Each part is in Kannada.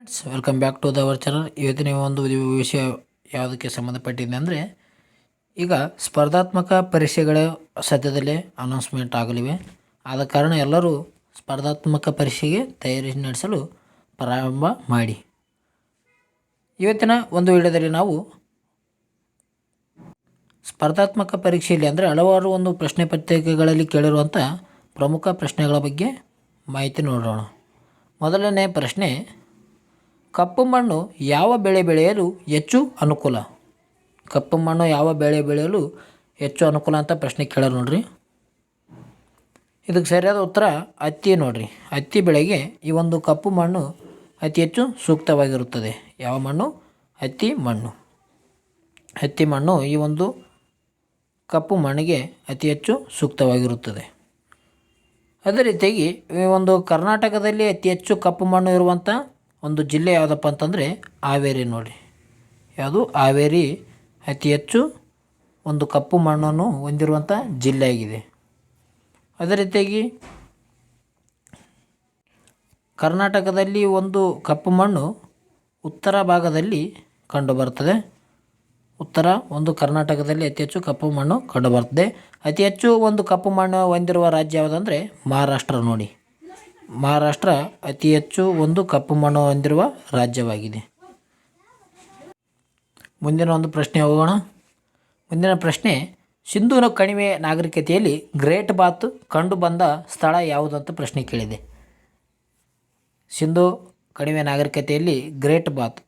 Welcome back to the our channel. ಇವತ್ತಿನ ಒಂದು ವಿಷಯ ಯಾವುದಕ್ಕೆ ಸಂಬಂಧಪಟ್ಟಿದೆ ಅಂದರೆ, ಈಗ ಸ್ಪರ್ಧಾತ್ಮಕ ಪರೀಕ್ಷೆಗಳ ಸದ್ಯದಲ್ಲೇ ಅನೌನ್ಸ್ಮೆಂಟ್ ಆಗಲಿವೆ. ಆದ ಕಾರಣ ಎಲ್ಲರೂ ಸ್ಪರ್ಧಾತ್ಮಕ ಪರೀಕ್ಷೆಗೆ ತಯಾರಿ ನಡೆಸಲು ಪ್ರಾರಂಭ ಮಾಡಿ. ಇವತ್ತಿನ ಒಂದು ವಿಡಿಯೋದಲ್ಲಿ ನಾವು ಸ್ಪರ್ಧಾತ್ಮಕ ಪರೀಕ್ಷೆಯಲ್ಲಿ ಅಂದರೆ ಹಲವಾರು ಒಂದು ಪ್ರಶ್ನೆ ಪತ್ರಿಕೆಗಳಲ್ಲಿ ಕೇಳಿರುವಂಥ ಪ್ರಮುಖ ಪ್ರಶ್ನೆಗಳ ಬಗ್ಗೆ ಮಾಹಿತಿ ನೋಡೋಣ. ಮೊದಲನೇ ಪ್ರಶ್ನೆ, ಕಪ್ಪು ಮಣ್ಣು ಯಾವ ಬೆಳೆ ಬೆಳೆಯಲು ಹೆಚ್ಚು ಅನುಕೂಲ? ಕಪ್ಪು ಮಣ್ಣು ಯಾವ ಬೆಳೆ ಬೆಳೆಯಲು ಹೆಚ್ಚು ಅನುಕೂಲ ಅಂತ ಪ್ರಶ್ನೆ ಕೇಳ ನೋಡ್ರಿ. ಇದಕ್ಕೆ ಸರಿಯಾದ ಉತ್ತರ ಹತ್ತಿ ನೋಡ್ರಿ. ಹತ್ತಿ ಬೆಳೆಗೆ ಈ ಒಂದು ಕಪ್ಪು ಮಣ್ಣು ಅತಿ ಹೆಚ್ಚು ಸೂಕ್ತವಾಗಿರುತ್ತದೆ. ಯಾವ ಮಣ್ಣು? ಹತ್ತಿ ಮಣ್ಣು. ಹತ್ತಿ ಮಣ್ಣು ಈ ಒಂದು ಕಪ್ಪು ಮಣ್ಣಿಗೆ ಅತಿ ಹೆಚ್ಚು ಸೂಕ್ತವಾಗಿರುತ್ತದೆ. ಅದೇ ರೀತಿಯಾಗಿ ಈ ಒಂದು ಕರ್ನಾಟಕದಲ್ಲಿ ಅತಿ ಹೆಚ್ಚು ಕಪ್ಪು ಮಣ್ಣು ಇರುವಂಥ ಒಂದು ಜಿಲ್ಲೆ ಯಾವುದಪ್ಪ ಅಂತಂದರೆ ಹಾವೇರಿ ನೋಡಿರಿ. ಯಾವುದು? ಹಾವೇರಿ ಅತಿ ಹೆಚ್ಚು ಒಂದು ಕಪ್ಪು ಮಣ್ಣನ್ನು ಹೊಂದಿರುವಂಥ ಜಿಲ್ಲೆಯಾಗಿದೆ. ಅದೇ ರೀತಿಯಾಗಿ ಕರ್ನಾಟಕದಲ್ಲಿ ಒಂದು ಕಪ್ಪು ಮಣ್ಣು ಉತ್ತರ ಭಾಗದಲ್ಲಿ ಕಂಡುಬರ್ತದೆ. ಉತ್ತರ ಒಂದು ಕರ್ನಾಟಕದಲ್ಲಿ ಅತಿ ಹೆಚ್ಚು ಕಪ್ಪು ಮಣ್ಣು ಕಂಡುಬರ್ತದೆ. ಅತಿ ಹೆಚ್ಚು ಒಂದು ಕಪ್ಪು ಮಣ್ಣು ಹೊಂದಿರುವ ರಾಜ್ಯ ಯಾವುದಂದರೆ ಮಹಾರಾಷ್ಟ್ರ ನೋಡಿ. ಮಹಾರಾಷ್ಟ್ರ ಅತಿ ಹೆಚ್ಚು ಒಂದು ಕಪ್ಪು ಮಣ್ಣು ಹೊಂದಿರುವ ರಾಜ್ಯವಾಗಿದೆ. ಮುಂದಿನ ಒಂದು ಪ್ರಶ್ನೆ ಹೋಗೋಣ. ಮುಂದಿನ ಪ್ರಶ್ನೆ, ಸಿಂಧೂ ಕಣಿವೆ ನಾಗರಿಕತೆಯಲ್ಲಿ ಗ್ರೇಟ್ ಬಾತ್ ಕಂಡುಬಂದ ಸ್ಥಳ ಯಾವುದಂತ ಪ್ರಶ್ನೆ ಕೇಳಿದೆ. ಸಿಂಧೂ ಕಣಿವೆ ನಾಗರಿಕತೆಯಲ್ಲಿ ಗ್ರೇಟ್ ಬಾತ್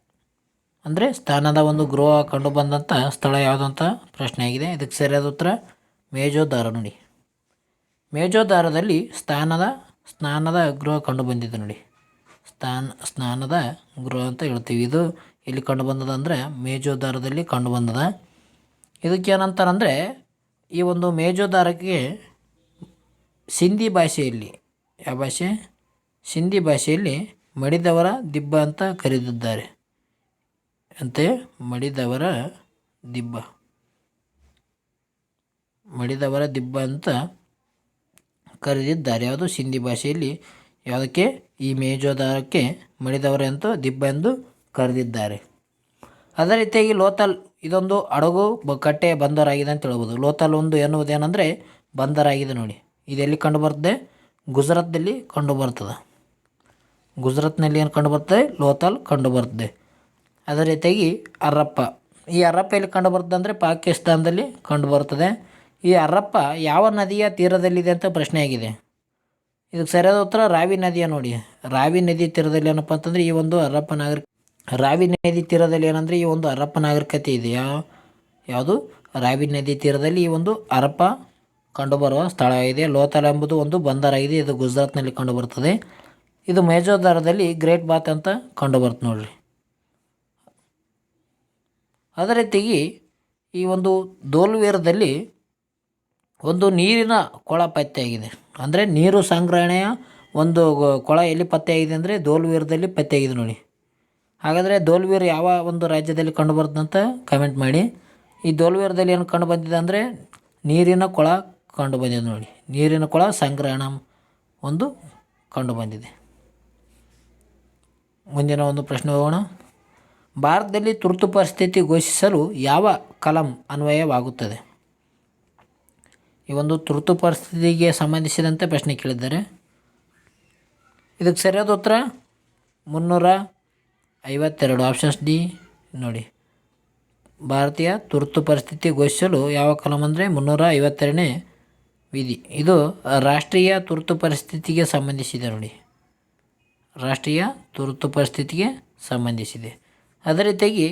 ಅಂದರೆ ಸ್ಥಾನದ ಒಂದು ಗೃಹ ಕಂಡುಬಂದಂಥ ಸ್ಥಳ ಯಾವುದಂತ ಪ್ರಶ್ನೆ ಆಗಿದೆ. ಇದಕ್ಕೆ ಸರಿಯಾದ ಉತ್ತರ ಮೇಜೋದಾರ ನೋಡಿ. ಮೇಜೋದಾರದಲ್ಲಿ ಸ್ನಾನದ ಗೃಹ ಕಂಡುಬಂದಿದೆ ನೋಡಿ. ಸ್ನಾನದ ಗೃಹ ಅಂತ ಹೇಳ್ತೀವಿ. ಇದು ಎಲ್ಲಿ ಕಂಡುಬಂದದ ಅಂದರೆ ಮೇಜೋದಾರದಲ್ಲಿ ಕಂಡುಬಂದದ. ಇದಕ್ಕೆ ಏನಂತಾರಂದರೆ, ಈ ಒಂದು ಮೇಜೋದಾರಕ್ಕೆ ಸಿಂಧಿ ಭಾಷೆಯಲ್ಲಿ, ಯಾವ ಭಾಷೆ? ಸಿಂಧಿ ಭಾಷೆಯಲ್ಲಿ ಮಡಿದವರ ದಿಬ್ಬ ಅಂತ ಕರೆದಿದ್ದಾರೆ ಅಂತೆ. ಮಡಿದವರ ದಿಬ್ಬ ಅಂತ ಕರೆದಿದ್ದಾರೆ. ಯಾವುದು? ಸಿಂಧಿ ಭಾಷೆಯಲ್ಲಿ. ಯಾವುದಕ್ಕೆ? ಈ ಮೇಜೋದಾರಕ್ಕೆ ಮಡಿದವರ ಅಂತ ದಿಬ್ಬ ಎಂದು ಕರೆದಿದ್ದಾರೆ. ಅದೇ ರೀತಿಯಾಗಿ ಲೋಥಲ್ ಇದೊಂದು ಹಡಗು ಕಟ್ಟೆ ಬಂದರಾಗಿದೆ ಅಂತ ಹೇಳ್ಬೋದು. ಲೋಥಲ್ ಒಂದು ಎನ್ನುವುದೇನೆಂದರೆ ಬಂದರಾಗಿದೆ ನೋಡಿ. ಇದೆಲ್ಲಿ ಕಂಡುಬರ್ತದೆ? ಗುಜರಾತ್ನಲ್ಲಿ ಕಂಡುಬರ್ತದೆ. ಗುಜರಾತ್ನಲ್ಲಿ ಏನು ಕಂಡುಬರ್ತದೆ? ಲೋಥಲ್ ಕಂಡುಬರ್ತದೆ. ಅದೇ ರೀತಿಯಾಗಿ ಹರಪ್ಪ. ಈ ಹರಪ್ಪ ಎಲ್ಲಿ ಕಂಡುಬರ್ತದೆ ಅಂದರೆ ಪಾಕಿಸ್ತಾನದಲ್ಲಿ ಕಂಡುಬರ್ತದೆ. ಈ ಹರಪ್ಪ ಯಾವ ನದಿಯ ತೀರದಲ್ಲಿದೆ ಅಂತ ಪ್ರಶ್ನೆ ಆಗಿದೆ. ಇದಕ್ಕೆ ಸರಿಯಾದ ಉತ್ತರ ರಾವಿ ನದಿಯ ನೋಡಿ. ರಾವಿ ನದಿ ತೀರದಲ್ಲಿ ಏನಪ್ಪ ಅಂತಂದರೆ ಈ ಒಂದು ರಾವಿ ನದಿ ತೀರದಲ್ಲಿ ಏನಂದರೆ ಈ ಒಂದು ಹರಪ್ಪ ನಾಗರಿಕತೆ ಇದೆ. ಯಾವುದು? ರಾವಿ ನದಿ ತೀರದಲ್ಲಿ ಈ ಒಂದು ಹರಪ್ಪ ಕಂಡುಬರುವ ಸ್ಥಳ ಇದೆ. ಲೋಥಲ್ ಎಂಬುದು ಒಂದು ಬಂದರಾಗಿದೆ. ಇದು ಗುಜರಾತ್ನಲ್ಲಿ ಕಂಡುಬರ್ತದೆ. ಇದು ಮೇಜೋದಾರದಲ್ಲಿ ಗ್ರೇಟ್ ಬಾತ್ ಅಂತ ಕಂಡುಬರ್ತದೆ ನೋಡಿರಿ. ಅದೇ ರೀತಿಯಾಗಿ ಈ ಒಂದು ಧೋಲ್ವೇರದಲ್ಲಿ ಒಂದು ನೀರಿನ ಕೊಳ ಪತ್ತೆಯಾಗಿದೆ. ಅಂದರೆ ನೀರು ಸಂಗ್ರಹಣೆಯ ಒಂದು ಕೊಳ ಎಲ್ಲಿ ಪತ್ತೆಯಾಗಿದೆ ಅಂದರೆ ಧೋಲ್ವೇರದಲ್ಲಿ ಪತ್ತೆಯಾಗಿದೆ ನೋಡಿ. ಹಾಗಾದರೆ ಧೋಲ್ವೇರ್ ಯಾವ ಒಂದು ರಾಜ್ಯದಲ್ಲಿ ಕಂಡುಬರ್ತದಂತ ಕಮೆಂಟ್ ಮಾಡಿ. ಈ ಧೋಲ್ವೇರದಲ್ಲಿ ಏನು ಕಂಡುಬಂದಿದೆ ಅಂದರೆ ನೀರಿನ ಕೊಳ ಕಂಡುಬಂದಿದೆ ನೋಡಿ. ನೀರಿನ ಕೊಳ ಸಂಗ್ರಹಣ ಒಂದು ಕಂಡುಬಂದಿದೆ. ಮುಂದಿನ ಒಂದು ಪ್ರಶ್ನೆ ಹೋಗೋಣ. ಭಾರತದಲ್ಲಿ ತುರ್ತು ಪರಿಸ್ಥಿತಿ ಘೋಷಿಸಲು ಯಾವ ಕಲಂ ಅನ್ವಯವಾಗುತ್ತದೆ? ಈ ಒಂದು ತುರ್ತು ಪರಿಸ್ಥಿತಿಗೆ ಸಂಬಂಧಿಸಿದಂತೆ ಪ್ರಶ್ನೆ ಕೇಳಿದ್ದಾರೆ. ಇದಕ್ಕೆ ಸರಿಯಾದ ಉತ್ತರ 352. ಆಪ್ಷನ್ಸ್ ಡಿ ನೋಡಿ. ಭಾರತೀಯ ತುರ್ತು ಪರಿಸ್ಥಿತಿ ಘೋಷಿಸಲು ಯಾವ ಕಲಂ ಅಂದರೆ 352ನೇ ವಿಧಿ. ಇದು ರಾಷ್ಟ್ರೀಯ ತುರ್ತು ಪರಿಸ್ಥಿತಿಗೆ ಸಂಬಂಧಿಸಿದೆ ನೋಡಿ. ರಾಷ್ಟ್ರೀಯ ತುರ್ತು ಪರಿಸ್ಥಿತಿಗೆ ಸಂಬಂಧಿಸಿದೆ. ಅದೇ ರೀತಿಯಾಗಿ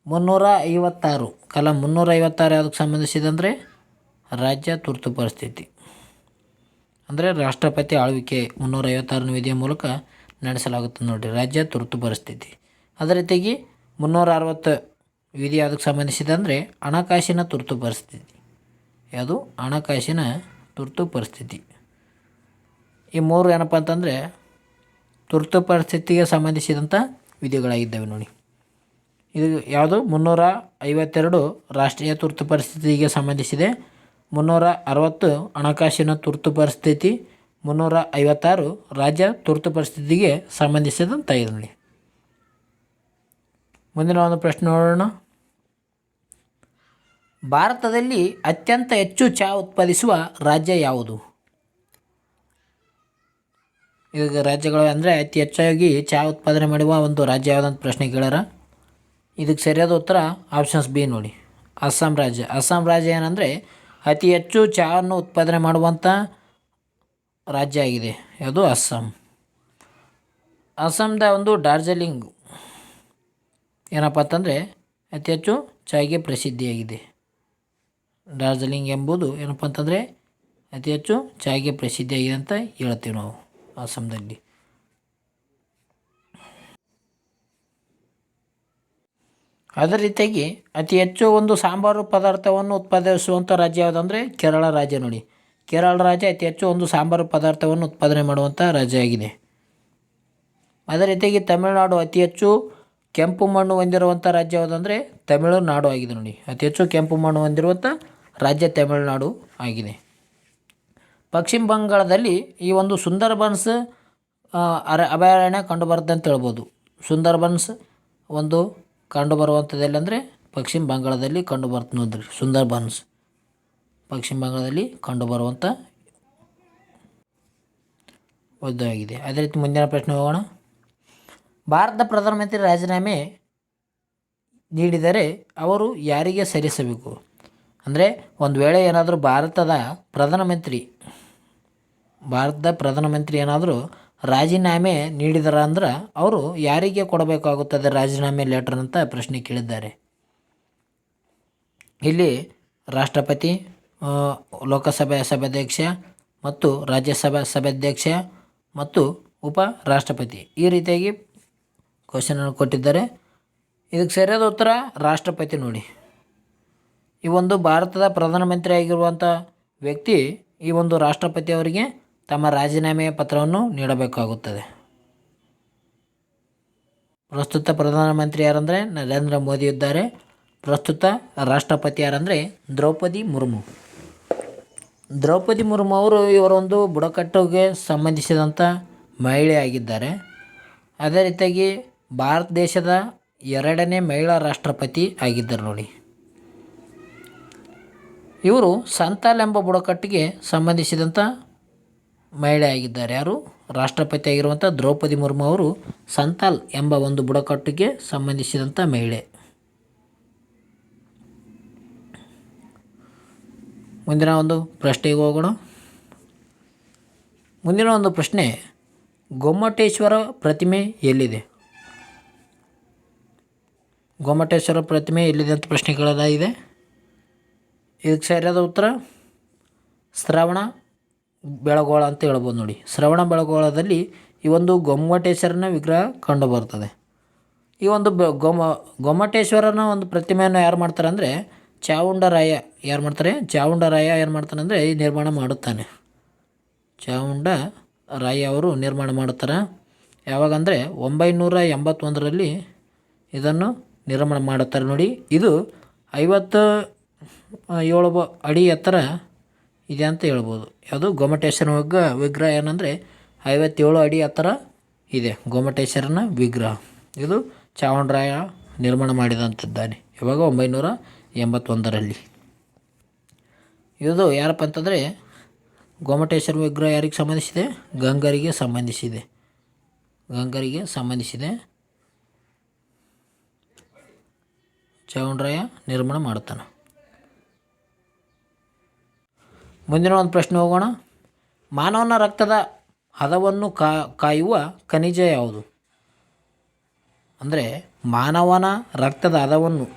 356 ಕಲಂ 356 ಯಾವುದಕ್ಕೆ ಸಂಬಂಧಿಸಿದೆ ಅಂದರೆ ರಾಜ್ಯ ತುರ್ತು ಪರಿಸ್ಥಿತಿ ಅಂದರೆ ರಾಷ್ಟ್ರಪತಿ ಆಳ್ವಿಕೆ 356ನೇ ವಿಧಿಯ ಮೂಲಕ ನಡೆಸಲಾಗುತ್ತದೆ ನೋಡಿರಿ ರಾಜ್ಯ ತುರ್ತು ಪರಿಸ್ಥಿತಿ. ಅದೇ ರೀತಿಯಾಗಿ 360 ವಿಧಿ ಯಾವುದಕ್ಕೆ ಸಂಬಂಧಿಸಿದೆ ಅಂದರೆ ಹಣಕಾಸಿನ ತುರ್ತು ಪರಿಸ್ಥಿತಿ. ಯಾವುದು? ಹಣಕಾಸಿನ ತುರ್ತು ಪರಿಸ್ಥಿತಿ. ಈ ಮೂರು ಏನಪ್ಪ ಅಂತಂದರೆ ತುರ್ತು ಪರಿಸ್ಥಿತಿಗೆ ಸಂಬಂಧಿಸಿದಂಥ ವಿಧಿಗಳಾಗಿದ್ದಾವೆ ನೋಡಿ. ಇದು ಯಾವುದು? 352 ರಾಷ್ಟ್ರೀಯ ತುರ್ತು ಪರಿಸ್ಥಿತಿಗೆ ಸಂಬಂಧಿಸಿದೆ. 360 ಹಣಕಾಸಿನ ತುರ್ತು ಪರಿಸ್ಥಿತಿ, 356 ರಾಜ್ಯ ತುರ್ತು ಪರಿಸ್ಥಿತಿಗೆ ಸಂಬಂಧಿಸಿದಂತಾಗಿದೆ ನೋಡಿ. ಮುಂದಿನ ಒಂದು ಪ್ರಶ್ನೆ ನೋಡೋಣ. ಭಾರತದಲ್ಲಿ ಅತ್ಯಂತ ಹೆಚ್ಚು ಚಹಾ ಉತ್ಪಾದಿಸುವ ರಾಜ್ಯ ಯಾವುದು? ಈಗ ರಾಜ್ಯಗಳು ಅಂದರೆ ಅತಿ ಹೆಚ್ಚಾಗಿ ಚಹಾ ಉತ್ಪಾದನೆ ಮಾಡುವ ಒಂದು ರಾಜ್ಯ ಯಾವುದಂತ ಪ್ರಶ್ನೆ ಕೇಳ್ಯಾರ. ಇದಕ್ಕೆ ಸರಿಯಾದ ಉತ್ತರ ಆಪ್ಷನ್ಸ್ ಬಿ ನೋಡಿ, ಅಸ್ಸಾಂ ರಾಜ್ಯ. ಅಸ್ಸಾಂ ರಾಜ್ಯ ಏನಂದರೆ ಅತಿ ಹೆಚ್ಚು ಚಹಾವನ್ನು ಉತ್ಪಾದನೆ ಮಾಡುವಂಥ ರಾಜ್ಯ ಆಗಿದೆ. ಯಾವುದು? ಅಸ್ಸಾಂ. ಅಸ್ಸಾಂದ ಒಂದು ಡಾರ್ಜಿಲಿಂಗ್ ಏನಪ್ಪ ಅಂತಂದರೆ ಅತಿ ಹೆಚ್ಚು ಚಾಯ್ಗೆ ಪ್ರಸಿದ್ಧಿಯಾಗಿದೆ. ಡಾರ್ಜಿಲಿಂಗ್ ಎಂಬುದು ಏನಪ್ಪ ಅಂತಂದರೆ ಅತಿ ಹೆಚ್ಚು ಚಾಯ್ಗೆ ಪ್ರಸಿದ್ಧಿಯಾಗಿದೆ ಅಂತ ಹೇಳ್ತೀವಿ ನಾವು ಅಸ್ಸಾಂದಲ್ಲಿ. ಅದೇ ರೀತಿಯಾಗಿ ಅತಿ ಹೆಚ್ಚು ಒಂದು ಸಾಂಬಾರು ಪದಾರ್ಥವನ್ನು ಉತ್ಪಾದಿಸುವಂಥ ರಾಜ್ಯ ಯಾವುದಂದರೆ ಕೇರಳ ರಾಜ್ಯ ನೋಡಿ. ಕೇರಳ ರಾಜ್ಯ ಅತಿ ಹೆಚ್ಚು ಒಂದು ಸಾಂಬಾರು ಪದಾರ್ಥವನ್ನು ಉತ್ಪಾದನೆ ಮಾಡುವಂಥ ರಾಜ್ಯ ಆಗಿದೆ. ಅದೇ ರೀತಿಯಾಗಿ ತಮಿಳುನಾಡು ಅತಿ ಹೆಚ್ಚು ಕೆಂಪು ಮಣ್ಣು ಹೊಂದಿರುವಂಥ ರಾಜ್ಯ ಯಾವುದಂದರೆ ತಮಿಳುನಾಡು ಆಗಿದೆ ನೋಡಿ. ಅತಿ ಹೆಚ್ಚು ಕೆಂಪು ಮಣ್ಣು ಹೊಂದಿರುವಂಥ ರಾಜ್ಯ ತಮಿಳುನಾಡು ಆಗಿದೆ. ಪಶ್ಚಿಮ ಬಂಗಾಳದಲ್ಲಿ ಈ ಒಂದು ಸುಂದರ್ಬನ್ಸ್ ಅಭಯಾರಣ್ಯ ಕಂಡುಬರುತ್ತೆ ಅಂತ ಹೇಳ್ಬೋದು. ಸುಂದರ್ಬನ್ಸ್ ಒಂದು ಕಂಡುಬರುವಂಥದ್ದು ಎಲ್ಲಂದರೆ ಪಶ್ಚಿಮ ಬಂಗಾಳದಲ್ಲಿ ಕಂಡುಬರುತ್ತೆ ನೋಡ್ರಿ. ಸುಂದರ್ಬನ್ಸ್ ಪಶ್ಚಿಮ ಬಂಗಾಳದಲ್ಲಿ ಕಂಡುಬರುವಂಥ ಆಗಿದೆ. ಅದೇ ರೀತಿ ಮುಂದಿನ ಪ್ರಶ್ನೆ ಹೋಗೋಣ. ಭಾರತದ ಪ್ರಧಾನಮಂತ್ರಿ ರಾಜೀನಾಮೆ ನೀಡಿದರೆ ಅವರು ಯಾರಿಗೆ ಸಲ್ಲಿಸಬೇಕು? ಅಂದರೆ ಒಂದು ವೇಳೆ ಏನಾದರೂ ಭಾರತದ ಪ್ರಧಾನಮಂತ್ರಿ ಏನಾದರೂ ರಾಜೀನಾಮೆ ನೀಡಿದಾರ ಅಂದ್ರೆ ಅವರು ಯಾರಿಗೆ ಕೊಡಬೇಕಾಗುತ್ತದೆ ರಾಜೀನಾಮೆ ಲೆಟರ್ ಅಂತ ಪ್ರಶ್ನೆ ಕೇಳಿದ್ದಾರೆ. ಇಲ್ಲಿ ರಾಷ್ಟ್ರಪತಿ, ಲೋಕಸಭೆಯ ಸಭಾಧ್ಯಕ್ಷ ಮತ್ತು ರಾಜ್ಯಸಭಾ ಸಭಾಧ್ಯಕ್ಷ ಮತ್ತು ಉಪ ರಾಷ್ಟ್ರಪತಿ ಈ ರೀತಿಯಾಗಿ ಕ್ವಶನನ್ನು ಕೊಟ್ಟಿದ್ದಾರೆ. ಇದಕ್ಕೆ ಸರಿಯಾದ ಉತ್ತರ ರಾಷ್ಟ್ರಪತಿ ನೋಡಿ. ಈ ಒಂದು ಭಾರತದ ಪ್ರಧಾನಮಂತ್ರಿ ಆಗಿರುವಂಥ ವ್ಯಕ್ತಿ ಈ ಒಂದು ರಾಷ್ಟ್ರಪತಿ ಅವರಿಗೆ ತಮ್ಮ ರಾಜೀನಾಮೆಯ ಪತ್ರವನ್ನು ನೀಡಬೇಕಾಗುತ್ತದೆ. ಪ್ರಸ್ತುತ ಪ್ರಧಾನಮಂತ್ರಿ ಯಾರಂದರೆ ನರೇಂದ್ರ ಮೋದಿ ಇದ್ದಾರೆ. ಪ್ರಸ್ತುತ ರಾಷ್ಟ್ರಪತಿ ಯಾರಂದರೆ ದ್ರೌಪದಿ ಮುರ್ಮು. ದ್ರೌಪದಿ ಮುರ್ಮು ಅವರು ಇವರೊಂದು ಬುಡಕಟ್ಟಿಗೆ ಸಂಬಂಧಿಸಿದಂಥ ಮಹಿಳೆ ಆಗಿದ್ದಾರೆ. ಅದೇ ರೀತಿಯಾಗಿ ಭಾರತ ದೇಶದ 2ನೇ ಮಹಿಳಾ ರಾಷ್ಟ್ರಪತಿ ಆಗಿದ್ದಾರೆ ನೋಡಿ. ಇವರು ಸಂತಾಲ್ ಎಂಬ ಬುಡಕಟ್ಟಿಗೆ ಸಂಬಂಧಿಸಿದಂಥ ಮಹಿಳೆ ಆಗಿದ್ದಾರೆ. ಯಾರು? ರಾಷ್ಟ್ರಪತಿ ಆಗಿರುವಂಥ ದ್ರೌಪದಿ ಮುರ್ಮು ಅವರು ಸಂತಾಲ್ ಎಂಬ ಒಂದು ಬುಡಕಟ್ಟಿಗೆ ಸಂಬಂಧಿಸಿದಂಥ ಮಹಿಳೆ. ಮುಂದಿನ ಒಂದು ಪ್ರಶ್ನೆಗೆ ಹೋಗೋಣ. ಮುಂದಿನ ಒಂದು ಪ್ರಶ್ನೆ, ಗೊಮ್ಮಟೇಶ್ವರ ಪ್ರತಿಮೆ ಎಲ್ಲಿದೆ? ಗೊಮ್ಮಟೇಶ್ವರ ಪ್ರತಿಮೆ ಎಲ್ಲಿದೆ ಅಂತ ಪ್ರಶ್ನೆ ಕೇಳಲಾಗಿದೆ. ಇದಕ್ಕೆ ಸರಿಯಾದ ಉತ್ತರ ಶ್ರವಣ ಬೆಳಗೊಳ ಅಂತ ಹೇಳ್ಬೋದು ನೋಡಿ. ಶ್ರವಣ ಬೆಳಗೊಳದಲ್ಲಿ ಈ ಒಂದು ಗೊಮ್ಮಟೇಶ್ವರನ ವಿಗ್ರಹ ಕಂಡುಬರ್ತದೆ. ಈ ಒಂದು ಗೊಮ್ಮಟೇಶ್ವರನ ಒಂದು ಪ್ರತಿಮೆಯನ್ನು ಯಾರು ಮಾಡ್ತಾರೆ ಅಂದರೆ ಚಾವುಂಡರಾಯ ಏನು ಮಾಡ್ತಾನೆ ಅಂದರೆ ಈ ನಿರ್ಮಾಣ ಮಾಡುತ್ತಾನೆ. ಚಾವುಂಡರಾಯ ಅವರು ನಿರ್ಮಾಣ ಮಾಡುತ್ತಾರೆ. ಯಾವಾಗಂದರೆ 981ರಲ್ಲಿ ಇದನ್ನು ನಿರ್ಮಾಣ ಮಾಡುತ್ತಾರೆ ನೋಡಿ. ಇದು 57 ಅಡಿ ಎತ್ತರ ಇದೆ ಅಂತ ಹೇಳ್ಬೋದು. ಯಾವುದು? ಗೊಮ್ಮಟೇಶ್ವರನ ವಿಗ್ರಹ ಏನಂದರೆ 57 ಅಡಿ ಎತ್ತರ ಇದೆ ಗೊಮ್ಮಟೇಶ್ವರನ ವಿಗ್ರಹ. ಇದು ಚಾವುಂಡರಾಯ ನಿರ್ಮಾಣ ಮಾಡಿದಂತಿದ್ದಾನೆ. ಇವಾಗ 981ರಲ್ಲಿ. ಇದು ಯಾರಪ್ಪ ಅಂತಂದರೆ ಗೊಮ್ಮಟೇಶ್ವರ ವಿಗ್ರಹ ಯಾರಿಗೆ ಸಂಬಂಧಿಸಿದೆ? ಗಂಗರಿಗೆ ಸಂಬಂಧಿಸಿದೆ. ಚಾವುಂಡರಾಯ ನಿರ್ಮಾಣ ಮಾಡುತ್ತಾನೆ. ಮುಂದಿನ ಒಂದು ಪ್ರಶ್ನೆ ಹೋಗೋಣ. ಮಾನವನ ರಕ್ತದ ಹದವನ್ನು ಕಾಯುವ ಖನಿಜ ಯಾವುದು? ಅಂದರೆ ಮಾನವನ ರಕ್ತದ ಹದವನ್ನು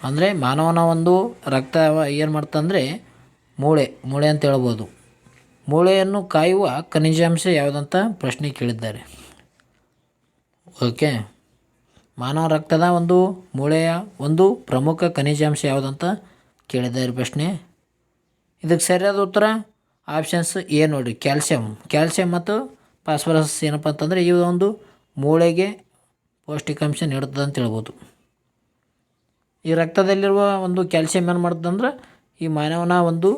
ಅಂದರೆ ಮಾನವನ ಒಂದು ರಕ್ತ ಏನು ಮಾಡ್ತಂದರೆ ಮೂಳೆ ಅಂತ ಹೇಳ್ಬೋದು. ಮೂಳೆಯನ್ನು ಕಾಯುವ ಖನಿಜಾಂಶ ಯಾವುದಂತ ಪ್ರಶ್ನೆ ಕೇಳಿದ್ದಾರೆ. ಓಕೆ, ಮಾನವ ರಕ್ತದ ಒಂದು ಮೂಳೆಯ ಒಂದು ಪ್ರಮುಖ ಖನಿಜಾಂಶ ಯಾವುದಂತ ಕೇಳಿದ್ದಾರೆ ಪ್ರಶ್ನೆ. ಇದಕ್ಕೆ ಸರಿಯಾದ ಉತ್ತರ ಆಪ್ಷನ್ಸ್ ಎ ನೋಡಿ, ಕ್ಯಾಲ್ಸಿಯಂ ಮತ್ತು ಫಾಸ್ಫರಸ್ ಏನಪ್ಪ ಅಂತಂದರೆ ಈ ಒಂದು ಮೂಳೆಗೆ ಪೌಷ್ಟಿಕಾಂಶ ನೀಡುತ್ತದೆ ಅಂತ ಹೇಳ್ಬೋದು. ಈ ರಕ್ತದಲ್ಲಿರುವ ಒಂದು ಕ್ಯಾಲ್ಸಿಯಂ ಏನು ಮಾಡ್ತದಂದ್ರೆ ಈ ಮಾನವನ ಒಂದು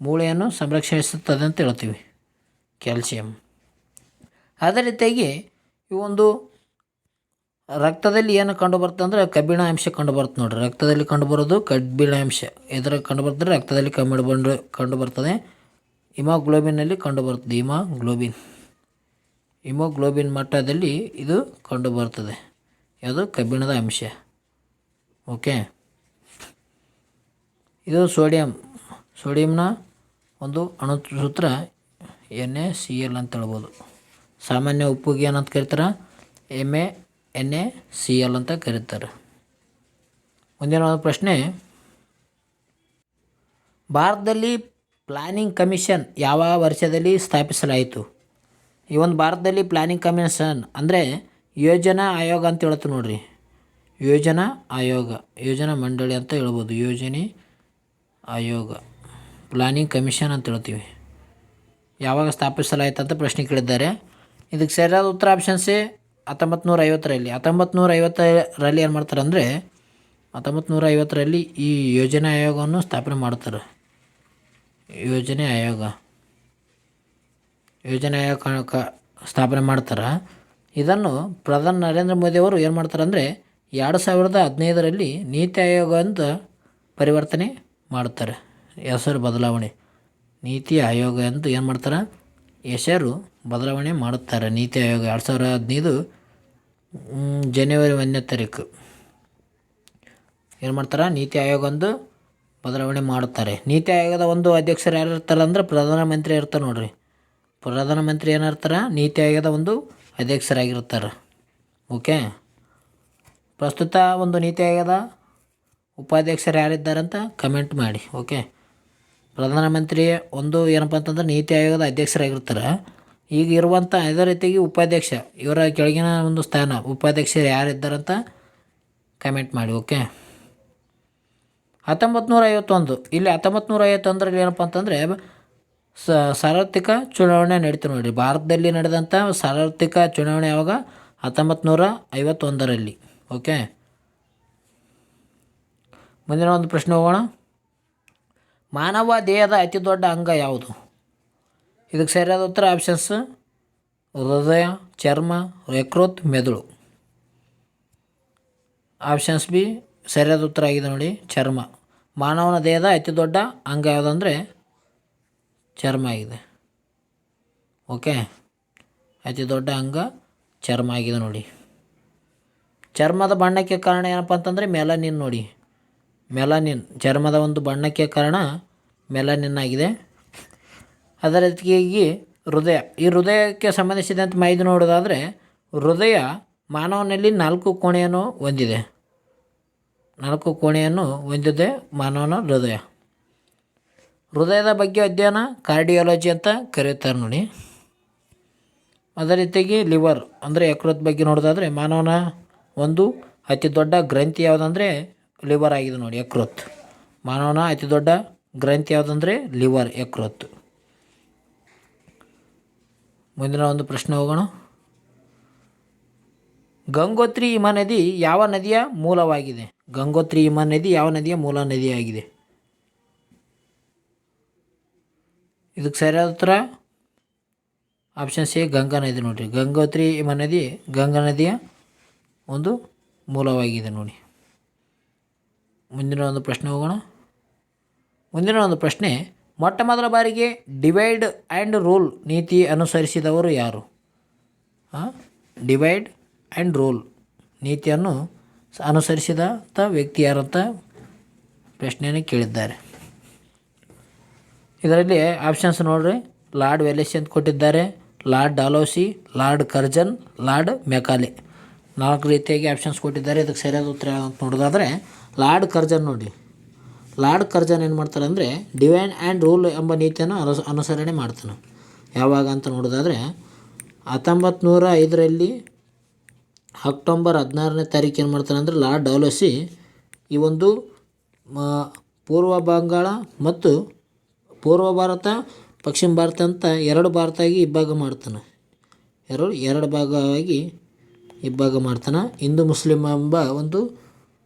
ಮೂಳೆಯನ್ನು ಸಂರಕ್ಷಿಸುತ್ತದೆ ಅಂತ ಹೇಳ್ತೀವಿ, ಕ್ಯಾಲ್ಸಿಯಂ. ಅದೇ ರೀತಿಯಾಗಿ ಈ ಒಂದು ರಕ್ತದಲ್ಲಿ ಏನು ಕಂಡುಬರುತ್ತೆ ಅಂದರೆ ಕಬ್ಬಿಣ ಅಂಶ ಕಂಡುಬರುತ್ತೆ ನೋಡಿರಿ. ರಕ್ತದಲ್ಲಿ ಕಂಡುಬರೋದು ಕಬ್ಬಿಣ ಅಂಶ. ಎದ್ರಾಗ ಕಂಡುಬರ್ತದೆ? ರಕ್ತದಲ್ಲಿ ಕಂಡುಬರ್ತದೆ. ಹಿಮೋಗ್ಲೋಬಿನಲ್ಲಿ ಕಂಡುಬರ್ತದೆ. ಹಿಮೋಗ್ಲೋಬಿನ್ ಮಟ್ಟದಲ್ಲಿ ಇದು ಕಂಡುಬರ್ತದೆ. ಯಾವುದು? ಕಬ್ಬಿಣದ ಅಂಶ. ಓಕೆ. ಇದು ಸೋಡಿಯಂನ ಒಂದು ಅಣುಸೂತ್ರ NaCl ಅಂತ ಹೇಳ್ಬೋದು. ಸಾಮಾನ್ಯ ಉಪ್ಪಿಗೆ ಏನಂತ ಕರೀತಾರೆ? NaCl ಅಂತ ಕರೀತಾರೆ. ಮುಂದಿನ ಒಂದು ಪ್ರಶ್ನೆ, ಭಾರತದಲ್ಲಿ ಪ್ಲಾನಿಂಗ್ ಕಮಿಷನ್ ಯಾವ ವರ್ಷದಲ್ಲಿ ಸ್ಥಾಪಿಸಲಾಯಿತು? ಈ ಒಂದು ಭಾರತದಲ್ಲಿ ಪ್ಲಾನಿಂಗ್ ಕಮಿಷನ್ ಅಂದರೆ ಯೋಜನಾ ಆಯೋಗ ಅಂತ ಹೇಳ್ತೀವಿ ನೋಡ್ರಿ. ಯೋಜನಾ ಆಯೋಗ, ಯೋಜನಾ ಮಂಡಳಿ ಅಂತ ಹೇಳ್ಬೋದು. ಯೋಜನೆ ಆಯೋಗ, ಪ್ಲಾನಿಂಗ್ ಕಮಿಷನ್ ಅಂತ ಹೇಳ್ತೀವಿ. ಯಾವಾಗ ಸ್ಥಾಪಿಸಲಾಯಿತು ಅಂತ ಪ್ರಶ್ನೆ ಕೇಳಿದ್ದಾರೆ. ಇದಕ್ಕೆ ಸರಿಯಾದ ಉತ್ತರ ಆಪ್ಷನ್ ಸಿ 1950ರಲ್ಲಿ. 1950ರಲ್ಲಿ ಏನು ಮಾಡ್ತಾರೆ ಅಂದರೆ 1950ರಲ್ಲಿ ಈ ಯೋಜನಾ ಆಯೋಗವನ್ನು ಸ್ಥಾಪನೆ ಮಾಡ್ತಾರೆ. ಯೋಜನೆ ಆಯೋಗ ಸ್ಥಾಪನೆ ಮಾಡ್ತಾರೆ. ಇದನ್ನು ಪ್ರಧಾನಿ ನರೇಂದ್ರ ಮೋದಿಯವರು ಏನು ಮಾಡ್ತಾರೆ ಅಂದರೆ 2015ರಲ್ಲಿ ನೀತಿ ಆಯೋಗ ಅಂತ ಪರಿವರ್ತನೆ ಮಾಡ್ತಾರೆ. ಹೆಸರು ಬದಲಾವಣೆ, ನೀತಿ ಆಯೋಗ ಅಂತ ಏನು ಮಾಡ್ತಾರೆ? ಹೆಸರು ಬದಲಾವಣೆ ಮಾಡುತ್ತಾರೆ. ನೀತಿ ಆಯೋಗ 2015 ಜನವರಿ 1ನೇ ತಾರೀಕು ಏನು ಮಾಡ್ತಾರೆ? ನೀತಿ ಆಯೋಗ ಒಂದು ಬದಲಾವಣೆ ಮಾಡುತ್ತಾರೆ. ನೀತಿ ಆಯೋಗದ ಒಂದು ಅಧ್ಯಕ್ಷರು ಯಾರು ಇರ್ತಾರೆ ಅಂದರೆ ಪ್ರಧಾನಮಂತ್ರಿ ಇರ್ತಾರೆ ನೋಡ್ರಿ. ಪ್ರಧಾನಮಂತ್ರಿ ಏನಿರ್ತಾರೆ? ನೀತಿ ಆಯೋಗದ ಒಂದು ಅಧ್ಯಕ್ಷರಾಗಿರ್ತಾರೆ. ಓಕೆ. ಪ್ರಸ್ತುತ ಒಂದು ನೀತಿ ಆಯೋಗದ ಉಪಾಧ್ಯಕ್ಷರು ಯಾರಿದ್ದಾರೆ ಅಂತ ಕಮೆಂಟ್ ಮಾಡಿ. ಓಕೆ. ಪ್ರಧಾನಮಂತ್ರಿ ಒಂದು ಏನಪ್ಪ ಅಂತಂದ್ರೆ ನೀತಿ ಆಯೋಗದ ಅಧ್ಯಕ್ಷರಾಗಿರ್ತಾರೆ. ಈಗ ಇರುವಂಥ ಅದೇ ರೀತಿಯಾಗಿ ಉಪಾಧ್ಯಕ್ಷ, ಇವರ ಕೆಳಗಿನ ಒಂದು ಸ್ಥಾನ ಉಪಾಧ್ಯಕ್ಷರು ಯಾರಿದ್ದಾರಂತ ಕಮೆಂಟ್ ಮಾಡಿ. ಓಕೆ. 1951 ಇಲ್ಲಿ 1951ರಲ್ಲಿ ಏನಪ್ಪ ಅಂತಂದರೆ ಸಾರ್ವತ್ರಿಕ ಚುನಾವಣೆ ನಡೀತು ನೋಡಿರಿ. ಭಾರತದಲ್ಲಿ ನಡೆದಂಥ ಸಾರ್ವತ್ರಿಕ ಚುನಾವಣೆ ಯಾವಾಗ? 1951ರಲ್ಲಿ. ಓಕೆ. ಮುಂದಿನ ಒಂದು ಪ್ರಶ್ನೆ ಹೋಗೋಣ. ಮಾನವ ದೇಹದ ಅತಿ ದೊಡ್ಡ ಅಂಗ ಯಾವುದು? ಇದಕ್ಕೆ ಸರಿಯಾದ ಉತ್ತರ ಆಪ್ಷನ್ಸ್ ಹೃದಯ, ಚರ್ಮ, ಯಕೃತ್, ಮೆದುಳು. ಆಪ್ಷನ್ಸ್ ಬಿ ಸರಿಯಾದ ಉತ್ತರ ಆಗಿದೆ ನೋಡಿ, ಚರ್ಮ. ಮಾನವನ ದೇಹದ ಅತಿ ದೊಡ್ಡ ಅಂಗ ಯಾವುದಂದರೆ ಚರ್ಮ ಆಗಿದೆ. ಓಕೆ. ಅತಿ ದೊಡ್ಡ ಅಂಗ ಚರ್ಮ ಆಗಿದೆ ನೋಡಿ. ಚರ್ಮದ ಬಣ್ಣಕ್ಕೆ ಕಾರಣ ಏನಪ್ಪ ಅಂತಂದರೆ ಮೆಲನಿನ್ ನೋಡಿ. ಮೆಲನಿನ್ ಚರ್ಮದ ಒಂದು ಬಣ್ಣಕ್ಕೆ ಕಾರಣ ಮೆಲನಿನ್ ಆಗಿದೆ. ಅದರ ಜೊತೆಗೆ ಹೃದಯ, ಈ ಹೃದಯಕ್ಕೆ ಸಂಬಂಧಿಸಿದಂತೆ ಮಾಹಿತಿ ನೋಡೋದಾದರೆ ಹೃದಯ ಮಾನವನಲ್ಲಿ 4 ಕೋಣೆಯನ್ನು ಹೊಂದಿದೆ. 4 ಕೋಣೆಯನ್ನು ಹೊಂದಿದೆ ಮಾನವನ ಹೃದಯ. ಹೃದಯದ ಬಗ್ಗೆ ಅಧ್ಯಯನ ಕಾರ್ಡಿಯಾಲಜಿ ಅಂತ ಕರೆಯುತ್ತಾರೆ ನೋಡಿ. ಅದೇ ರೀತಿಯಾಗಿ ಲಿವರ್ ಅಂದರೆ ಯಕೃತ್ ಬಗ್ಗೆ ನೋಡೋದಾದರೆ ಮಾನವನ ಒಂದು ಅತಿ ದೊಡ್ಡ ಗ್ರಂಥಿ ಯಾವುದಂದರೆ ಲಿವರ್ ಆಗಿದೆ ನೋಡಿ, ಯಕೃತ್. ಮಾನವನ ಅತಿ ದೊಡ್ಡ ಗ್ರಂಥಿ ಯಾವುದಂದರೆ ಲಿವರ್, ಯಕೃತ್. ಮುಂದಿನ ಒಂದು ಪ್ರಶ್ನೆ ಹೋಗೋಣ. ಗಂಗೋತ್ರಿ ಹಿಮನದಿ ಯಾವ ನದಿಯ ಮೂಲವಾಗಿದೆ? ಗಂಗೋತ್ರಿ ಹಿಮನದಿ ಯಾವ ನದಿಯ ಮೂಲ ನದಿಯಾಗಿದೆ? ಇದಕ್ಕೆ ಸರಿಯಾದ ಉತ್ತರ ಆಪ್ಷನ್ ಸಿ ಗಂಗಾ ನದಿ ನೋಡಿರಿ. ಗಂಗೋತ್ರಿ ಹಿಮನದಿ ಗಂಗಾ ನದಿಯ ಒಂದು ಮೂಲವಾಗಿದೆ ನೋಡಿ. ಮುಂದಿನ ಒಂದು ಪ್ರಶ್ನೆ ಹೋಗೋಣ. ಮುಂದಿನ ಒಂದು ಪ್ರಶ್ನೆ, ಮೊಟ್ಟ ಮೊದಲ ಬಾರಿಗೆ ಡಿವೈಡ್ ಆ್ಯಂಡ್ ರೂಲ್ ನೀತಿ ಅನುಸರಿಸಿದವರು ಯಾರು? ಡಿವೈಡ್ ಆ್ಯಂಡ್ ರೂಲ್ ನೀತಿಯನ್ನು ಅನುಸರಿಸಿದಂಥ ವ್ಯಕ್ತಿ ಯಾರಂತ ಪ್ರಶ್ನೆಯನ್ನು ಕೇಳಿದ್ದಾರೆ. ಇದರಲ್ಲಿ ಆಪ್ಷನ್ಸ್ ನೋಡ್ರಿ, ಲಾರ್ಡ್ ವೆಲ್ಲೆಸ್ಲಿ ಅಂತ ಕೊಟ್ಟಿದ್ದಾರೆ, lord Dalhousie, lord Curzon, lord Macaulay. 4 ರೀತಿಯಾಗಿ ಆಪ್ಷನ್ಸ್ ಕೊಟ್ಟಿದ್ದಾರೆ. ಇದಕ್ಕೆ ಸರಿಯಾದ ಉತ್ತರ ಅಂತ ನೋಡೋದಾದರೆ ಲಾರ್ಡ್ ಕರ್ಜನ್ ನೋಡಿ. ಲಾರ್ಡ್ ಕರ್ಜನ್ ಏನು ಮಾಡ್ತಾರೆ ಅಂದರೆ ಡಿವೈಡ್ ಆ್ಯಂಡ್ ರೂಲ್ ಎಂಬ ನೀತಿಯನ್ನು ಅನುಸರಣೆ ಮಾಡ್ತಾನೆ. ಯಾವಾಗ ಅಂತ ನೋಡೋದಾದರೆ 1905ರಲ್ಲಿ ಅಕ್ಟೋಬರ್ 16ನೇ ತಾರೀಕು ಏನು ಮಾಡ್ತಾನೆ ಅಂದರೆ ಲಾರ್ಡ್ ಡಾಲೌಸಿ ಈ ಒಂದು ಪೂರ್ವ ಬಂಗಾಳ ಮತ್ತು ಪೂರ್ವ ಭಾರತ, ಪಶ್ಚಿಮ ಭಾರತ ಅಂತ 2 ಭಾರತವಾಗಿ ಇಬ್ಬಾಗ ಮಾಡ್ತಾನೆ. ಎರಡು ಭಾಗವಾಗಿ ಇಬ್ಬಾಗ ಮಾಡ್ತಾನೆ. ಹಿಂದೂ ಮುಸ್ಲಿಂ ಎಂಬ ಒಂದು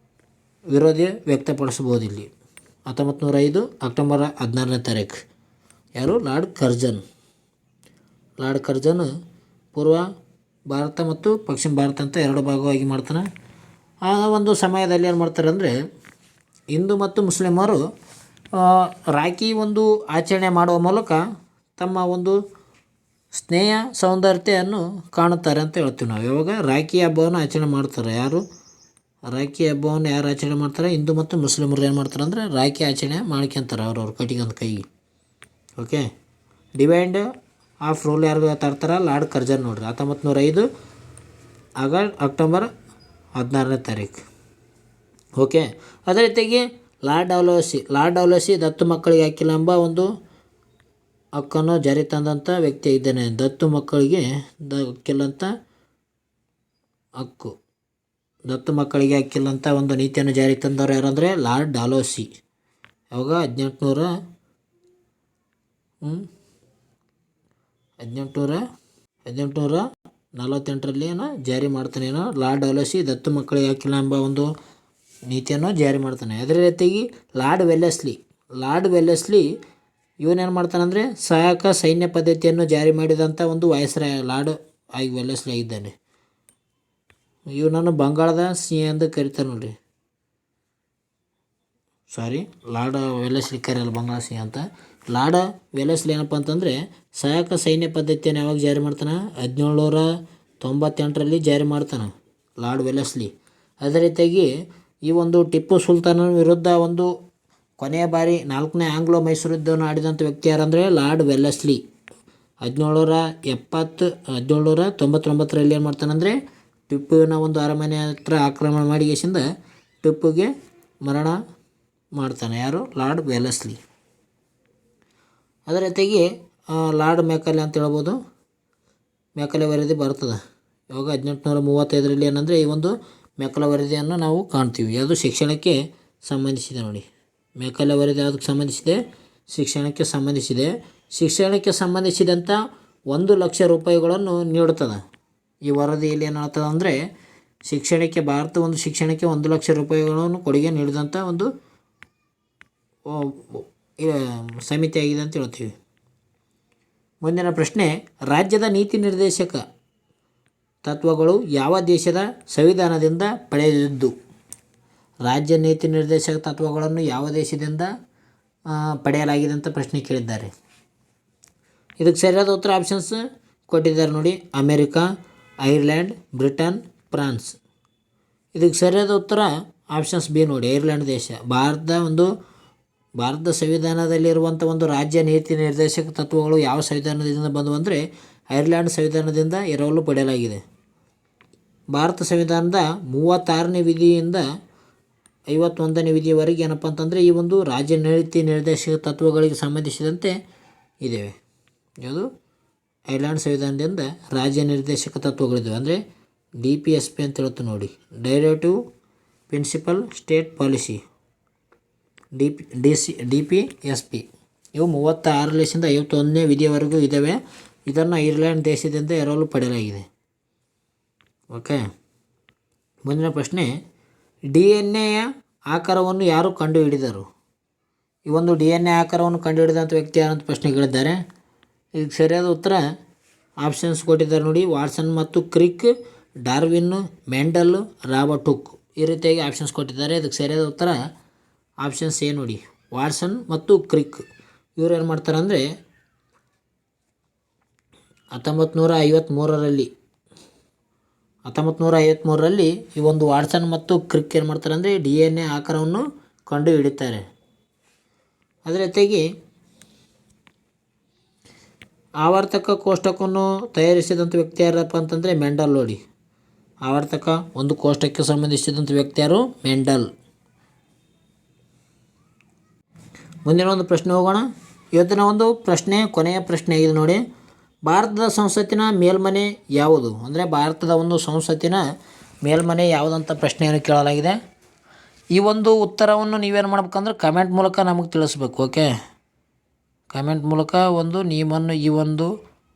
ವಿರೋಧ ವ್ಯಕ್ತಪಡಿಸ್ಬೋದು ಇಲ್ಲಿ. 1905 ಅಕ್ಟೋಬರ್ 16ನೇ ತಾರೀಕು. ಯಾರು? Lord Curzon. ಲಾರ್ಡ್ ಕರ್ಜನ್ ಪೂರ್ವ ಭಾರತ ಮತ್ತು ಪಶ್ಚಿಮ ಭಾರತ ಅಂತ ಎರಡು ಭಾಗವಾಗಿ ಮಾಡ್ತಾನೆ. ಆ ಒಂದು ಸಮಯದಲ್ಲಿ ಏನು ಮಾಡ್ತಾರೆ ಅಂದರೆ ಹಿಂದೂ ಮತ್ತು ಮುಸ್ಲಿಮರು ರಾಖಿ ಒಂದು ಆಚರಣೆ ಮಾಡುವ ಮೂಲಕ ತಮ್ಮ ಒಂದು ಸ್ನೇಹ ಸೌಂದರ್ಯತೆಯನ್ನು ಕಾಣುತ್ತಾರೆ ಅಂತ ಹೇಳ್ತೀವಿ ನಾವು. ಯಾವಾಗ ರಾಖಿ ಹಬ್ಬವನ್ನು ಆಚರಣೆ ಮಾಡ್ತಾರೆ, ಯಾರು ರಾಖಿ ಹಬ್ಬವನ್ನು ಯಾರು ಆಚರಣೆ ಮಾಡ್ತಾರೆ, ಹಿಂದೂ ಮತ್ತು ಮುಸ್ಲಿಮರು ಏನು ಮಾಡ್ತಾರೆ ಅಂದರೆ ರಾಖಿ ಆಚರಣೆ ಮಾಡ್ಕೊತಾರೆ ಅವ್ರವ್ರ ಕಟ್ಟಿಗೊಂದು ಕೈಗೆ. ಓಕೆ, ಡಿವೈಡ್ ಆಫ್ ರೂಲ್ ಯಾರು ತರ್ತಾರೆ, ಲಾರ್ಡ್ ಕರ್ಜನ್ ನೋಡ್ರಿ, 1905 ಅಕ್ಟೋಬರ್ 16ನೇ ತಾರೀಕು. ಓಕೆ, ಅದೇ ರೀತಿಯಾಗಿ ಲಾರ್ಡ್ ಡೌಲಸಿ ದತ್ತು ಮಕ್ಕಳಿಗೆ ಹಕ್ಕಿಲ್ಲ ಎಂಬ ಒಂದು ಹಕ್ಕನ್ನು ಜಾರಿ ತಂದಂಥ ವ್ಯಕ್ತಿ ಇದ್ದಾನೆ. ದತ್ತು ಮಕ್ಕಳಿಗೆ ಹಕ್ಕಿಲ್ಲಂತ ಹಕ್ಕು, ದತ್ತು ಮಕ್ಕಳಿಗೆ ಹಕ್ಕಿಲ್ಲಂತ ಒಂದು ನೀತಿಯನ್ನು ಜಾರಿ ತಂದವರು ಯಾರಂದರೆ ಲಾರ್ಡ್ ಡಾಲೋಸಿ. ಯಾವಾಗ 1848ರಲ್ಲಿ ಏನೋ ಜಾರಿ ಮಾಡ್ತಾನೆ. ಏನೋ ಲಾರ್ಡ್ ಡಾಲೋಸಿ ದತ್ತು ಮಕ್ಕಳಿಗೆ ಹಕ್ಕಿಲ್ಲ ಎಂಬ ಒಂದು ನೀತಿಯನ್ನು ಜಾರಿ ಮಾಡ್ತಾನೆ. ಅದೇ ರೀತಿಯಾಗಿ ಲಾರ್ಡ್ ವೆಲ್ಲೆಸ್ಲಿ ಇವನೇನು ಮಾಡ್ತಾನಂದರೆ ಸಹಾಯಕ ಸೈನ್ಯ ಪದ್ಧತಿಯನ್ನು ಜಾರಿ ಮಾಡಿದಂಥ ಒಂದು ವಯಸ್ಸರಾಯ ಲಾರ್ಡ್ ವೆಲ್ಲೆಸ್ಲಿ ಆಗಿದ್ದಾನೆ. ಇವನನ್ನು ಬಂಗಾಳದ ಸಿಂಹ ಎಂದು ಕರೀತಾರೆ ನೋಡ್ರಿ. ಲಾರ್ಡ್ ವೆಲ್ಲೆಸ್ಲಿ ಕರೆಯಲ್ಲ, ಬಂಗಾಳ ಸಿಂಹ ಅಂತ. ಲಾರ್ಡ್ ವೆಲ್ಲೆಸ್ಲಿ ಏನಪ್ಪ ಅಂತಂದರೆ ಸಹಾಯಕ ಸೈನ್ಯ ಪದ್ಧತಿಯನ್ನು ಯಾವಾಗ ಜಾರಿ ಮಾಡ್ತಾನೆ, 1798ರಲ್ಲಿ ಜಾರಿ ಮಾಡ್ತಾನೆ ಲಾರ್ಡ್ ವೆಲ್ಲೆಸ್ಲಿ. ಅದೇ ರೀತಿಯಾಗಿ ಈ ಒಂದು ಟಿಪ್ಪು ಸುಲ್ತಾನನ ವಿರುದ್ಧ ಒಂದು ಕೊನೆಯ ಬಾರಿ 4ನೇ ಆಂಗ್ಲೋ ಮೈಸೂರು ಯುದ್ಧವನ್ನು ಆಡಿದಂಥ ವ್ಯಕ್ತಿ ಯಾರಂದರೆ ಲಾರ್ಡ್ ವೆಲ್ಲೆಸ್ಲಿ. 1799ರಲ್ಲಿ ಏನು ಮಾಡ್ತಾನಂದರೆ ಟಿಪ್ಪುವಿನ ಒಂದು ಅರಮನೆ ಹತ್ರ ಆಕ್ರಮಣ ಮಾಡಿಗೆಸಿಂದ ಟಿಪ್ಪುಗೆ ಮರಣ ಮಾಡ್ತಾನೆ. ಯಾರು? Lord Wellesley. ಅದೇ ರೀತಿಯಾಗಿ ಲಾರ್ಡ್ ಮೆಕಾಲೆ ಅಂತ ಹೇಳ್ಬೋದು. ಮೆಕಾಲೆ ವರದಿ ಬರ್ತದೆ ಇವಾಗ 1835ರಲ್ಲಿ. ಏನಂದರೆ ಈ ಒಂದು ಮೆಕಾಲೆ ವರದಿಯನ್ನು ನಾವು ಕಾಣ್ತೀವಿ. ಅದು ಶಿಕ್ಷಣಕ್ಕೆ ಸಂಬಂಧಿಸಿದೆ ನೋಡಿ. ಮೆಕಾಲೆ ವರದಿ ಯಾವುದಕ್ಕೆ ಸಂಬಂಧಿಸಿದೆ? ಶಿಕ್ಷಣಕ್ಕೆ ಸಂಬಂಧಿಸಿದೆ. ಶಿಕ್ಷಣಕ್ಕೆ ಸಂಬಂಧಿಸಿದಂಥ 1,00,000 ರೂಪಾಯಿಗಳನ್ನು ನೀಡುತ್ತದೆ. ಈ ವರದಿಯಲ್ಲಿ ಏನಾಗ್ತದೆ ಅಂದರೆ ಭಾರತ ಒಂದು ಶಿಕ್ಷಣಕ್ಕೆ 1,00,000 ರೂಪಾಯಿಗಳನ್ನು ಕೊಡುಗೆ ನೀಡಿದಂಥ ಒಂದು ಸಮಿತಿ ಆಗಿದೆ ಅಂತ ಹೇಳ್ತೀವಿ. ಮುಂದಿನ ಪ್ರಶ್ನೆ, ರಾಜ್ಯದ ನೀತಿ ನಿರ್ದೇಶಕ ತತ್ವಗಳು ಯಾವ ದೇಶದ ಸಂವಿಧಾನದಿಂದ ಪಡೆದಿದ್ದು? ರಾಜ್ಯ ನೀತಿ ನಿರ್ದೇಶಕ ತತ್ವಗಳನ್ನು ಯಾವ ದೇಶದಿಂದ ಪಡೆಯಲಾಗಿದೆ ಅಂತ ಪ್ರಶ್ನೆ ಕೇಳಿದ್ದಾರೆ. ಇದಕ್ಕೆ ಸರಿಯಾದ ಉತ್ತರ ಆಪ್ಷನ್ಸ್ ಕೊಟ್ಟಿದ್ದಾರೆ ನೋಡಿ. America, Ireland, Britain, France. ಇದಕ್ಕೆ ಸರಿಯಾದ ಉತ್ತರ ಆಪ್ಷನ್ಸ್ ಬಿ ನೋಡಿ, ಐರ್ಲ್ಯಾಂಡ್ ದೇಶ. ಭಾರತದ ಸಂವಿಧಾನದಲ್ಲಿರುವಂಥ ಒಂದು ರಾಜ್ಯ ನೀತಿ ನಿರ್ದೇಶಕ ತತ್ವಗಳು ಯಾವ ಸಂವಿಧಾನದಿಂದ ಬಂದವು ಅಂದರೆ ಐರ್ಲ್ಯಾಂಡ್ ಸಂವಿಧಾನದಿಂದ ಎರವಲು ಪಡೆಯಲಾಗಿದೆ. ಭಾರತ ಸಂವಿಧಾನದ 36ನೇ ವಿಧಿಯಿಂದ 51ನೇ ವಿಧಿಯವರೆಗೆ ಏನಪ್ಪ ಅಂತಂದರೆ ಈ ಒಂದು ರಾಜ್ಯ ನೀತಿ ನಿರ್ದೇಶಕ ತತ್ವಗಳಿಗೆ ಸಂಬಂಧಿಸಿದಂತೆ ಇದ್ದೇವೆ. ಯಾವುದು? ಐರ್ಲ್ಯಾಂಡ್ ಸಂವಿಧಾನದಿಂದ ರಾಜ್ಯ ನಿರ್ದೇಶಕ ತತ್ವಗಳಿದ್ದಾವೆ. ಅಂದರೆ DPSP ಅಂತ ಹೇಳ್ತೀವಿ ನೋಡಿ, directive principle state policy, DPSP. ಇವು 36ರಿಂದ 51ನೇ ವಿಧಿಯವರೆಗೂ ಇದ್ದಾವೆ. ಇದನ್ನು ಐರ್ಲ್ಯಾಂಡ್ ದೇಶದಿಂದ ಎರವಲು ಪಡೆಯಲಾಗಿದೆ. ಓಕೆ, ಮುಂದಿನ ಪ್ರಶ್ನೆ, DNA ಆಕಾರವನ್ನು ಯಾರು ಕಂಡುಹಿಡಿದರು? ಈ ಒಂದು DNA ಆಕಾರವನ್ನು ಕಂಡುಹಿಡಿದಂಥ ವ್ಯಕ್ತಿ ಯಾರಂತ ಪ್ರಶ್ನೆ ಕೇಳಿದ್ದಾರೆ. ಇದಕ್ಕೆ ಸರಿಯಾದ ಉತ್ತರ ಆಪ್ಷನ್ಸ್ ಕೊಟ್ಟಿದ್ದಾರೆ ನೋಡಿ. ವಾಟ್ಸನ್ ಮತ್ತು ಕ್ರಿಕ್, ಡಾರ್ವಿನ್, ಮೆಂಡಲ್, ರಾಬರ್ಟ್ ಹುಕ್. ಈ ರೀತಿಯಾಗಿ ಆಪ್ಷನ್ಸ್ ಕೊಟ್ಟಿದ್ದಾರೆ. ಇದಕ್ಕೆ ಸರಿಯಾದ ಉತ್ತರ ಆಪ್ಷನ್ಸ್ ಎ ನೋಡಿ, ವಾಟ್ಸನ್ ಮತ್ತು ಕ್ರಿಕ್. ಇವರು ಏನು ಮಾಡ್ತಾರೆ ಅಂದರೆ 1953ರಲ್ಲಿ ಈ ಒಂದು ವಾಟ್ಸನ್ ಮತ್ತು ಕ್ರಿಕ್ ಏನು ಮಾಡ್ತಾರೆ ಅಂದರೆ DNA ಆಕಾರವನ್ನು ಕಂಡು ಹಿಡಿತಾರೆ. ಅದೇ ರೀತಿಯಾಗಿ ಆವರ್ತಕ ಕೋಷ್ಟಕವನ್ನು ತಯಾರಿಸಿದಂಥ ವ್ಯಕ್ತಿ ಯಾರಪ್ಪ ಅಂತಂದರೆ ಮೆಂಡಲ್ ನೋಡಿ. ಆವರ್ತಕ ಒಂದು ಕೋಷ್ಟಕ್ಕೆ ಸಂಬಂಧಿಸಿದಂಥ ವ್ಯಕ್ತಿ ಯಾರು? ಮೆಂಡಲ್. ಮುಂದಿನ ಒಂದು ಪ್ರಶ್ನೆ ಹೋಗೋಣ. ಇವತ್ತಿನ ಒಂದು ಪ್ರಶ್ನೆ ಕೊನೆಯ ಪ್ರಶ್ನೆ ಆಗಿದೆ ನೋಡಿ. ಭಾರತದ ಸಂಸತ್ತಿನ ಮೇಲ್ಮನೆ ಯಾವುದು? ಅಂದರೆ ಭಾರತದ ಒಂದು ಸಂಸತ್ತಿನ ಮೇಲ್ಮನೆ ಯಾವುದಂತ ಪ್ರಶ್ನೆಯನ್ನು ಕೇಳಲಾಗಿದೆ. ಈ ಒಂದು ಉತ್ತರವನ್ನು ನೀವೇನು ಮಾಡ್ಬೇಕಂದ್ರೆ ಕಮೆಂಟ್ ಮೂಲಕ ನಮಗೆ ತಿಳಿಸ್ಬೇಕು. ಓಕೆ, ಕಮೆಂಟ್ ಮೂಲಕ ನೀವನ್ನು ಈ ಒಂದು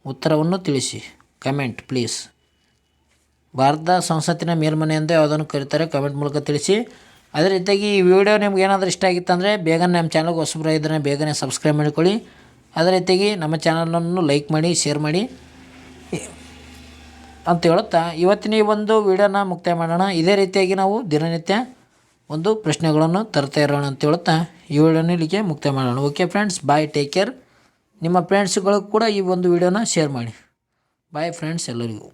ಉತ್ತರವನ್ನು ತಿಳಿಸಿ. Comment please. ಭಾರತದ ಸಂಸತ್ತಿನ ಮೇಲ್ಮನೆ ಎಂದು ಯಾವುದನ್ನು ಕರೀತಾರೆ? ಕಮೆಂಟ್ ಮೂಲಕ ತಿಳಿಸಿ. ಅದೇ ರೀತಿಯಾಗಿ ಈ ವಿಡಿಯೋ ನಿಮ್ಗೆ ಏನಾದರೂ ಇಷ್ಟ ಆಗಿತ್ತು ಅಂದರೆ ಬೇಗನೆ ನಮ್ಮ ಚಾನಲ್ಗೆ ಹೊಸಬ್ರು ಇದ್ದರೆ ಬೇಗನೆ ಸಬ್ಸ್ಕ್ರೈಬ್ ಮಾಡಿಕೊಳ್ಳಿ. ಅದೇ ರೀತಿಯಾಗಿ ನಮ್ಮ ಚಾನಲನ್ನು ಲೈಕ್ ಮಾಡಿ, ಶೇರ್ ಮಾಡಿ. ಅಂತ ಹೇಳುತ್ತಾ ಇವತ್ತಿನ ಈ ಒಂದು ವಿಡಿಯೋನ ಮುಕ್ತಾಯ ಮಾಡೋಣ. ಇದೇ ರೀತಿಯಾಗಿ ನಾವು ದಿನನಿತ್ಯ ಒಂದು ಪ್ರಶ್ನೆಗಳನ್ನು ತರ್ತಾ ಇರೋಣ ಅಂತ ಹೇಳುತ್ತಾ ಈ ವಿಡಿಯೋನ ಇಲ್ಲಿಗೆ ಮುಕ್ತಾಯ ಮಾಡೋಣ. ಓಕೆ ಫ್ರೆಂಡ್ಸ್, ಬಾಯ್, ಟೇಕ್ ಕೇರ್. ನಿಮ್ಮ ಫ್ರೆಂಡ್ಸ್ಗಳು ಕೂಡ ಈ ಒಂದು ವಿಡಿಯೋನ ಶೇರ್ ಮಾಡಿ. ಬಾಯ್ ಫ್ರೆಂಡ್ಸ್ ಎಲ್ಲರಿಗೂ.